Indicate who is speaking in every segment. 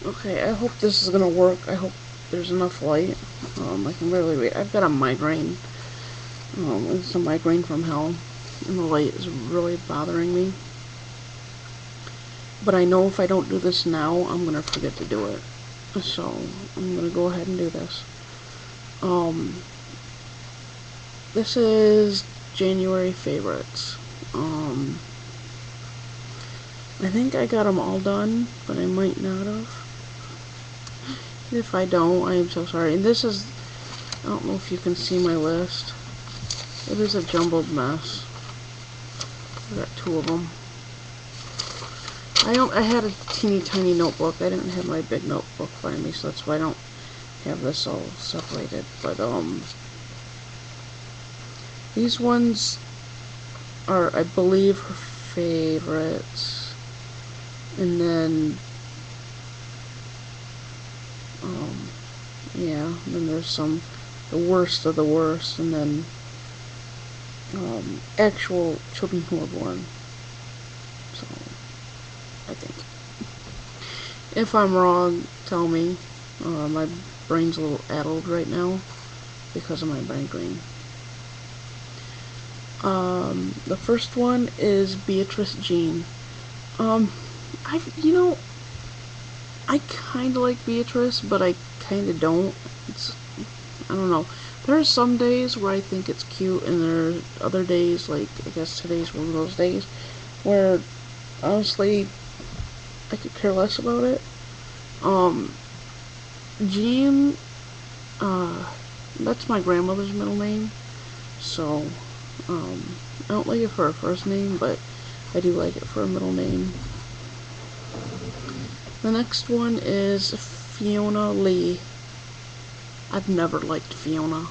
Speaker 1: Okay, I hope this is gonna work. I hope there's enough light. I can barely read. I've got a migraine. It's a migraine from hell, and the light is really bothering me. But I know if I don't do this now, I'm gonna forget to do it. So I'm gonna go ahead and do this. Um, this is January favorites. I think I got them all done, but I might not have. If I don't, I am so sorry. And this is, I don't know if you can see my list. It is a jumbled mess. I got 2 of them. I had a teeny tiny notebook. I didn't have my big notebook by me, so that's why I don't have this all separated. But these ones are, I believe, her favorites. And then yeah, and then there's some, the worst of the worst, and then actual children who are born. So, I think. If I'm wrong, tell me. My brain's a little addled right now because of my migraine. The first one is Beatrice Jean. You know, I kind of like Beatrice, but I kind of don't. I don't know. There are some days where I think it's cute, and there are other days, like, I guess today's one of those days, where, honestly, I could care less about it. Jean, that's my grandmother's middle name, so, I don't like it for her first name, but I do like it for a middle name. The next one is Fiona Lee. I've never liked Fiona.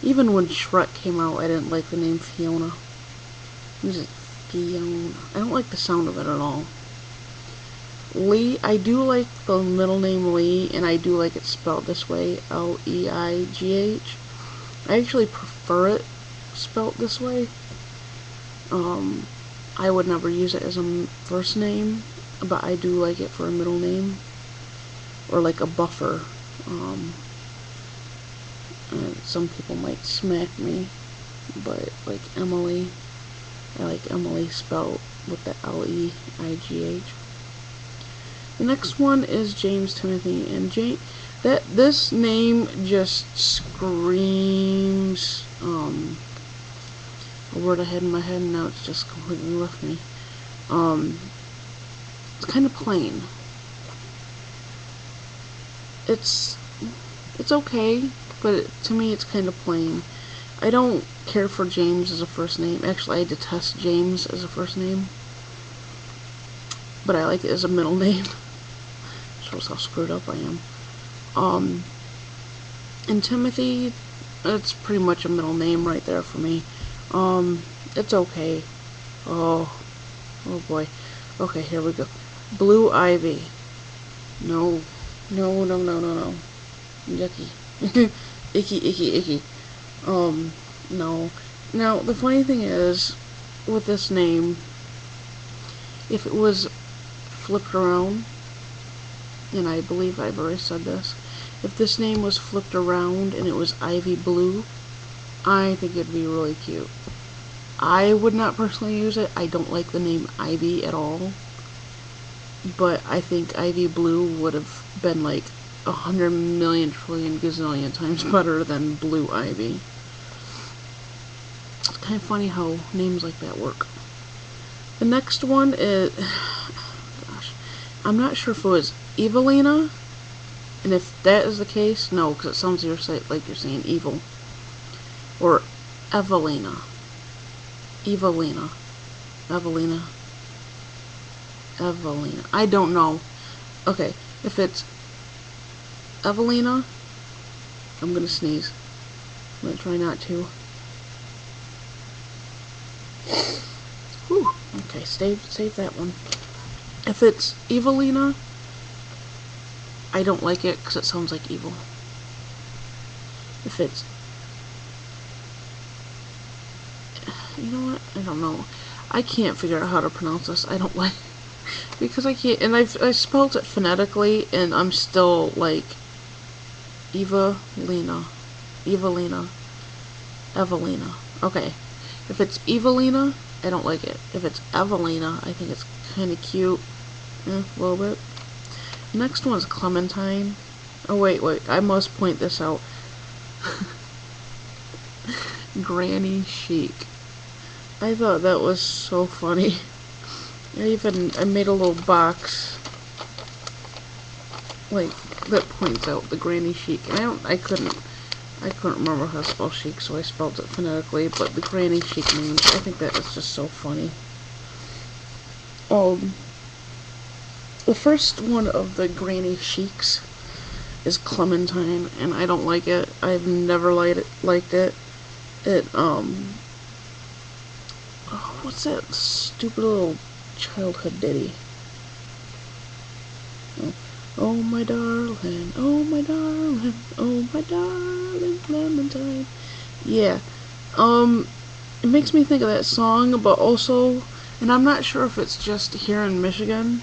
Speaker 1: Even when Shrek came out, I didn't like the name Fiona. This is Fiona. I don't like the sound of it at all. Lee, I do like the middle name Lee, and I do like it spelled this way, Leigh. I actually prefer it spelled this way. I would never use it as a first name, but I do like it for a middle name, or like a buffer. And some people might smack me, but like Emily, I like Emily spelled with the Leigh. The next one is James Timothy, and this name just screams a word I had in my head, and now it's just completely left me. It's kind of plain. It's okay, but to me it's kind of plain. I don't care for James as a first name. Actually, I detest James as a first name, but I like it as a middle name. Shows how screwed up I am. And Timothy, it's pretty much a middle name right there for me. It's okay. Oh boy. Okay, here we go. Blue Ivy. No. No. Yucky. Icky. No. Now, the funny thing is, with this name, if it was flipped around, and I believe I've already said this, if this name was flipped around and it was Ivy Blue, I think it'd be really cute. I would not personally use it. I don't like the name Ivy at all. But I think Ivy Blue would have been like 100 million trillion gazillion times better than Blue Ivy. It's kind of funny how names like that work. The next one is, gosh, I'm not sure if it was Evelina, and if that is the case, no, because it sounds like you're saying evil. Or Evelina. I don't know. Okay, if it's Evelina, I'm gonna sneeze. I'm gonna try not to. Whew. Okay, save that one. If it's Evelina, I don't like it because it sounds like evil. If it's, you know what? I don't know. I can't figure out how to pronounce this. I don't like. because I can't, and I spelled it phonetically, and I'm still like Evelina. Okay, if it's Evelina, I don't like it. If it's Evelina, I think it's kind of cute, a little bit. Next one's Clementine. Oh wait, I must point this out. Granny Chic. I thought that was so funny. I made a little box like that points out the Granny Chic. And I couldn't remember how to spell chic, so I spelled it phonetically, but the Granny Chic names, I think that is just so funny. The first one of the Granny Chics is Clementine, and I don't like it. I've never liked it. What's that stupid little childhood ditty? Oh my darling, oh my darling, oh my darling Clementine. Yeah. It makes me think of that song, but also, and I'm not sure if it's just here in Michigan,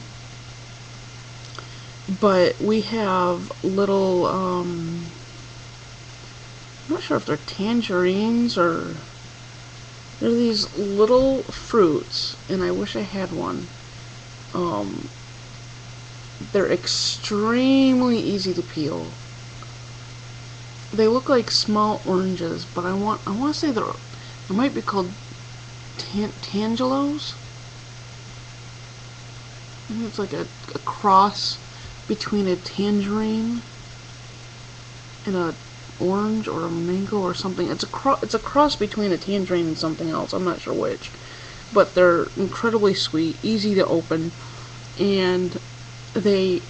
Speaker 1: but we have little, I'm not sure if they're tangerines or they're these little fruits, and I wish I had one. They're extremely easy to peel. They look like small oranges, but I want to say they might be called tangelos. I think it's like a cross between a tangerine and a orange or a mango or something. It's a cross between a tangerine and something else. I'm not sure which, but they're incredibly sweet, easy to open, and they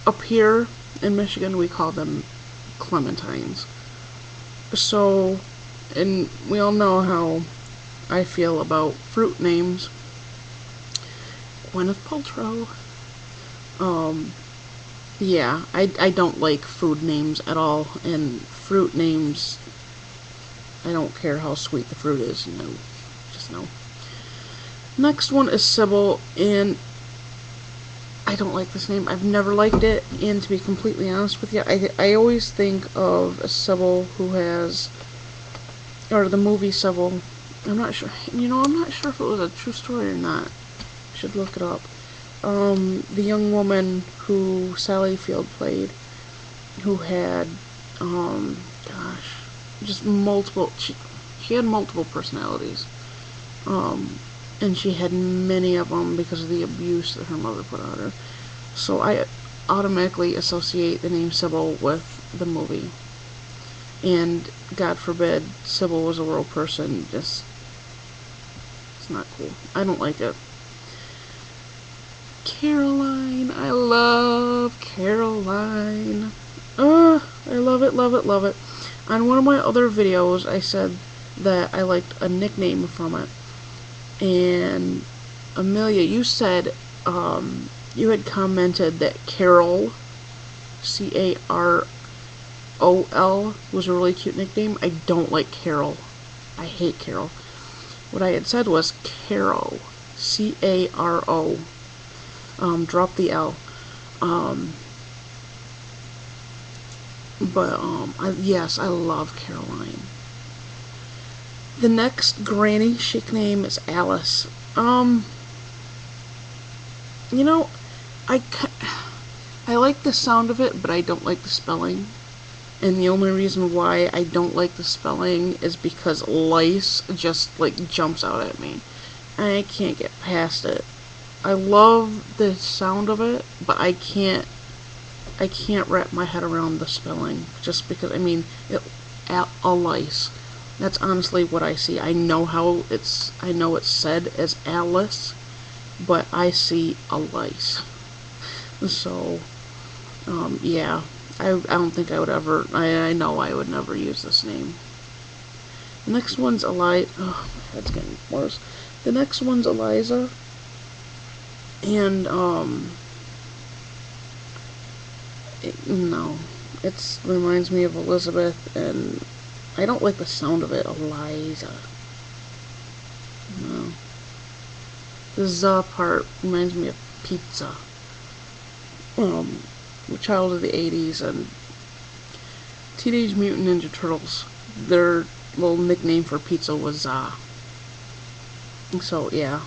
Speaker 1: appear in Michigan. We call them clementines. So, and we all know how I feel about fruit names. Gwyneth Paltrow. Yeah, I don't like food names at all, and fruit names, I don't care how sweet the fruit is, no, just no. Next one is Sybil, and I don't like this name. I've never liked it, and to be completely honest with you, I always think of a Sybil who has, or the movie Sybil. I'm not sure, I'm not sure if it was a true story or not. I should look it up. The young woman who Sally Field played, who had, just multiple, she had multiple personalities, and she had many of them because of the abuse that her mother put on her. So I automatically associate the name Sybil with the movie. And God forbid Sybil was a real person. Just, it's not cool. I don't like it. Caroline. I love Caroline. I love it, love it, love it. On one of my other videos, I said that I liked a nickname from it. And Amelia, you said, you had commented that Carol, Carol, was a really cute nickname. I don't like Carol. I hate Carol. What I had said was Caro, Caro. Drop the L. Yes, I love Caroline. The next Granny Chic name is Alice. I like the sound of it, but I don't like the spelling. And the only reason why I don't like the spelling is because lice just, jumps out at me. I can't get past it. I love the sound of it, but I can't wrap my head around the spelling, just because, a lice. That's honestly what I see. I know it's said as Alice, but I see a lice. So, yeah, I don't think I would ever, I know I would never use this name. The next one's Eliza. Oh, my head's getting worse. The next one's Eliza. And, it reminds me of Elizabeth, and I don't like the sound of it. Eliza. No. The Z part reminds me of Pizza. A child of the 80s, and Teenage Mutant Ninja Turtles, their little nickname for pizza was za. So, yeah.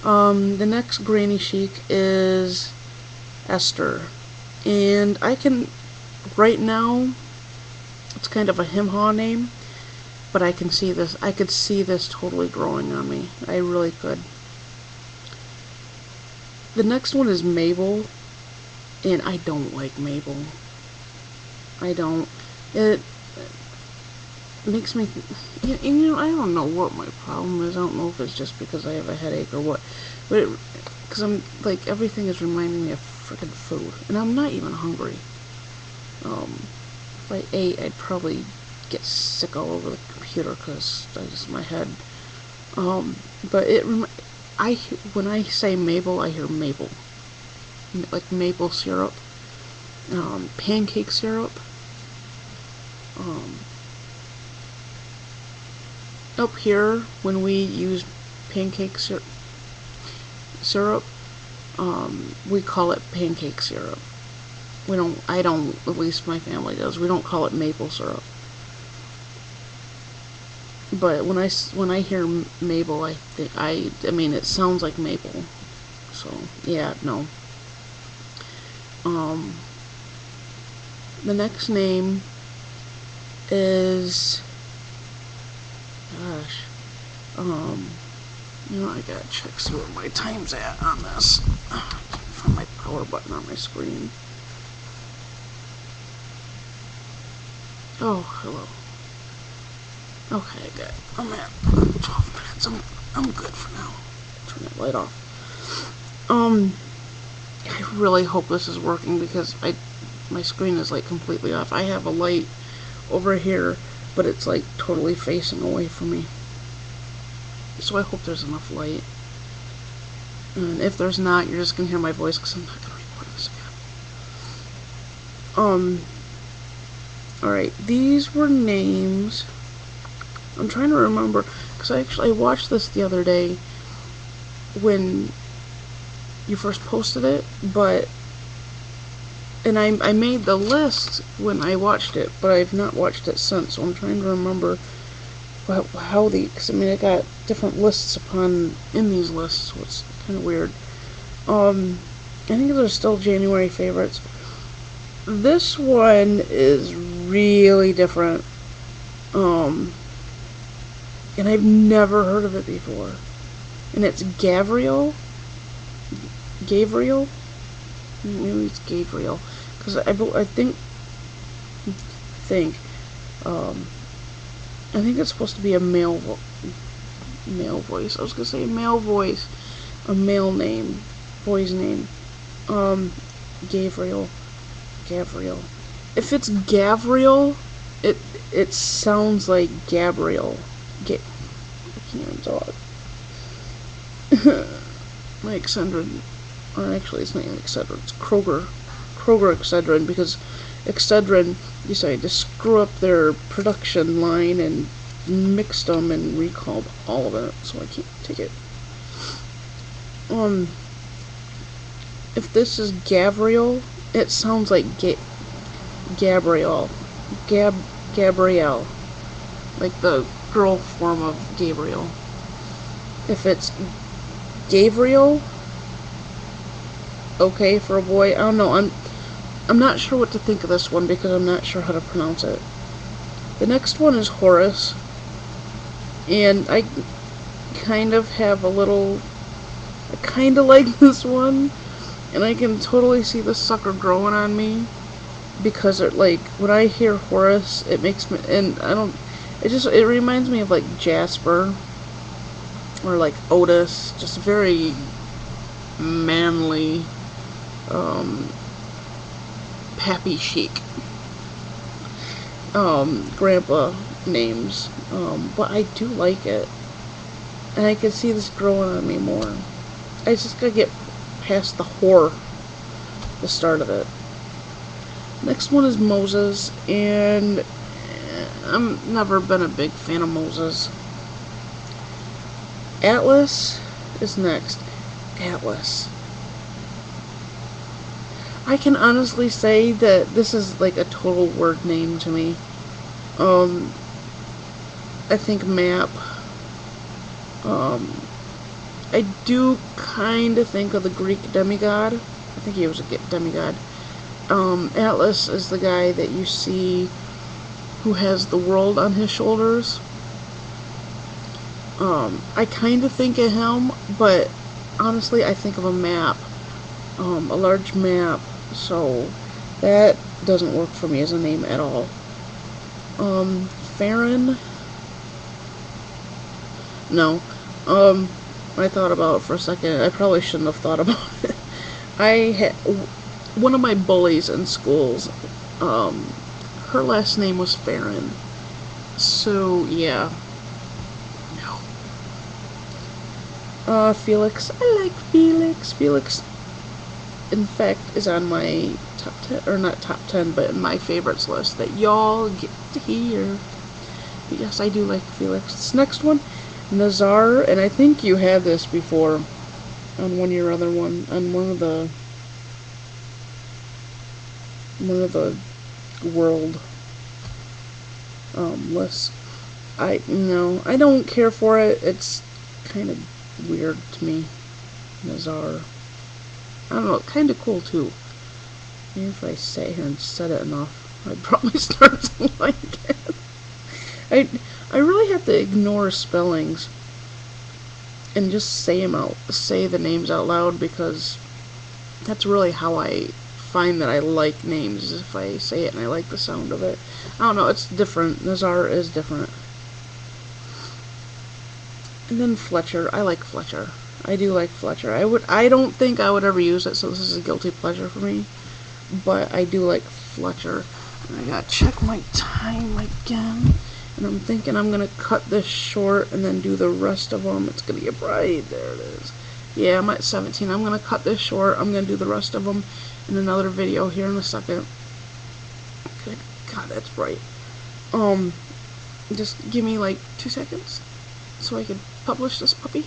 Speaker 1: The next Granny Chic is Esther. And I can, right now, it's kind of a him-haw name, but I could see this totally growing on me. I really could. The next one is Mabel, and I don't like Mabel. I don't. It makes me, I don't know what my problem is. I don't know if it's just because I have a headache or what, but because I'm like, everything is reminding me of freaking food, and I'm not even hungry. If I ate, I'd probably get sick all over the computer because my head. But when I say Mabel, I hear maple, like maple syrup, pancake syrup. Up here, when we use pancake syrup, we call it pancake syrup. I don't, at least my family does, we don't call it maple syrup. But when I hear Mabel, I mean, it sounds like maple. So, yeah, no. The next name is, gosh, I gotta check, see where my time's at on this. I can't find my power button on my screen. Oh, hello. Okay, good. I'm at 12 minutes. I'm good for now. Turn that light off. I really hope this is working because my screen is like completely off. I have a light over here, but it's like totally facing away from me. So I hope there's enough light. And if there's not, you're just gonna hear my voice because I'm not gonna record this again. Alright, these were names. I'm trying to remember, because I watched this the other day when you first posted it, and I made the list when I watched it, but I've not watched it since, so I'm trying to remember how because I mean, I got different lists in these lists, so it's kind of weird. I think they're still January favorites. This one is really different, and I've never heard of it before, and it's Gabriel, maybe it's Gabriel, because I think it's supposed to be a male voice. I was gonna say male voice, a male name, boy's name. Gabriel. If it's Gabriel, it sounds like Gabriel. I can't even talk. My Excedrin, or actually it's not even Excedrin, it's Kroger Excedrin, because Excedrin decided to screw up their production line and mixed them and recalled all of it, so I can't take it. If this is Gabriel, it sounds like Gabrielle, like the girl form of Gabriel. If it's Gabriel, okay, for a boy, I don't know, I'm not sure what to think of this one because I'm not sure how to pronounce it. The next one is Horace, and I kind of have I kind of like this one, and I can totally see this sucker growing on me, because when I hear Horace, it makes me, and it reminds me of like Jasper, or like Otis, just very manly, Pappy Chic, grandpa names, but I do like it, and I can see this growing on me more. I just gotta get past the start of it. Next one is Moses, and I've never been a big fan of Moses. Atlas is next. Atlas. I can honestly say that this is like a total word name to me. Um, I think map. Um, I do kind of think of the Greek demigod. I think he was a demigod. Atlas is the guy that you see who has the world on his shoulders. I kind of think of him, but honestly, I think of a map, a large map. So that doesn't work for me as a name at all. Farron. No. I thought about it for a second. I probably shouldn't have thought about it. I had one of my bullies in schools. Her last name was Farron. So yeah. No. Felix. I like Felix. Felix, in fact, is on my top 10, or not top 10, but in my favorites list that y'all get to hear. But yes, I do like Felix. This next one, Nazar, and I think you had this before on one of your other on one of the world lists. I don't care for it. It's kind of weird to me. Nazar. I don't know, kind of cool too. Maybe if I sat here and said it enough, I'd probably start to like it. I really have to ignore spellings and just say the names out loud, because that's really how I find that I like names, is if I say it and I like the sound of it. I don't know, it's different. Nazar is different. And then Fletcher. I like Fletcher. I do like Fletcher. I don't think I would ever use it, so this is a guilty pleasure for me. But I do like Fletcher. And I gotta check my time again. And I'm thinking I'm gonna cut this short and then do the rest of them. It's gonna get bright. There it is. Yeah, I'm at 17. I'm gonna cut this short. I'm gonna do the rest of them in another video here in a second. Good God, that's bright. Just give me like 2 seconds so I can publish this puppy.